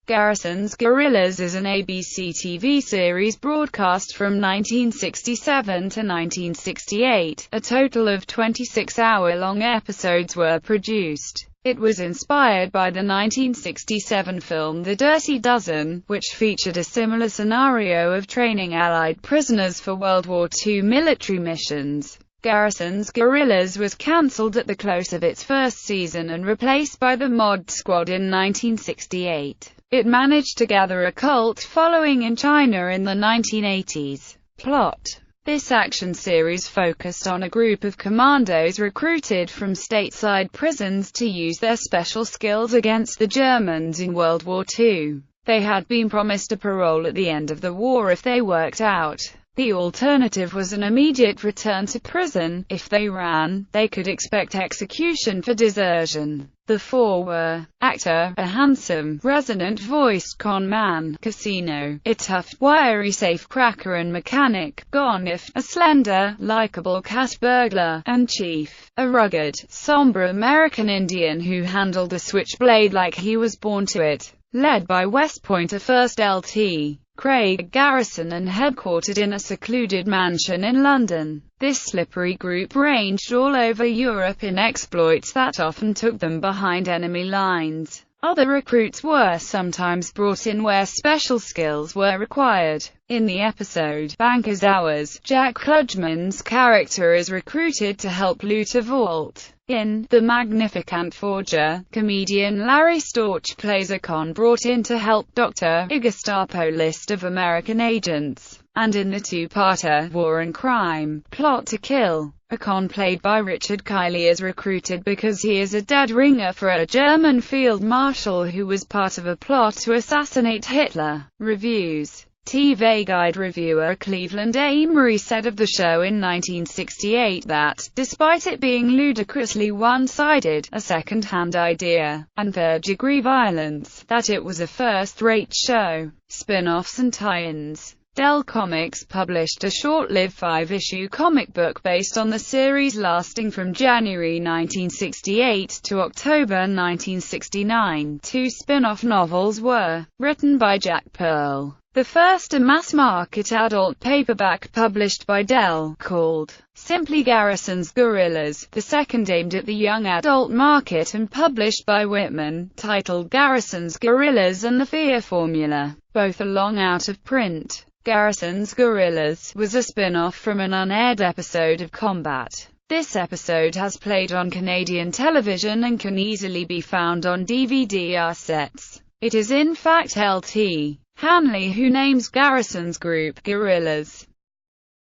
Garrison's Guerrillas is an ABC TV series broadcast from 1967 to 1968. A total of 26-hour-long episodes were produced. It was inspired by the 1967 film The Dirty Dozen, which featured a similar scenario of training Allied prisoners for World War II military missions. Garrison's Guerrillas was cancelled at the close of its first season and replaced by the Mod Squad in 1968. It managed to gather a cult following in China in the 1980s. Plot: this action series focused on a group of commandos recruited from stateside prisons to use their special skills against the Germans in World War II. They had been promised a parole at the end of the war if they worked out. The alternative was an immediate return to prison. If they ran, they could expect execution for desertion. The four were: actor, a handsome, resonant-voiced con man, Casino, a tough, wiry safecracker and mechanic, Gonif, a slender, likable cat burglar, and Chief, a rugged, somber American Indian who handled a switchblade like he was born to it. Led by West Pointer First Lt. Craig Garrison and headquartered in a secluded mansion in London, this slippery group ranged all over Europe in exploits that often took them behind enemy lines. Other recruits were sometimes brought in where special skills were required. In the episode Banker's Hours, Jack Klugman's character is recruited to help loot a vault. In The Magnificent Forger, comedian Larry Storch plays a con brought in to help Dr. a Gestapo list of American agents. And in the two-parter War and Crime, Plot to Kill, a con played by Richard Kiley is recruited because he is a dead ringer for a German field marshal who was part of a plot to assassinate Hitler. Reviews: TV Guide reviewer Cleveland Amory said of the show in 1968 that, despite it being ludicrously one-sided, a second-hand idea, and third-degree violence, that it was a first-rate show. Spin-offs and tie-ins. Dell Comics published a short-lived 5-issue comic book based on the series lasting from January 1968 to October 1969. Two spin-off novels were written by Jack Pearl. The first a mass-market adult paperback published by Dell, called simply Garrison's Guerrillas. The second aimed at the young adult market and published by Whitman, titled Garrison's Guerrillas and the Fear Formula. Both are long out of print. Garrison's Guerrillas was a spin-off from an unaired episode of Combat. This episode has played on Canadian television and can easily be found on DVD sets. It is in fact Lt. Hanley who names Garrison's group Guerrillas.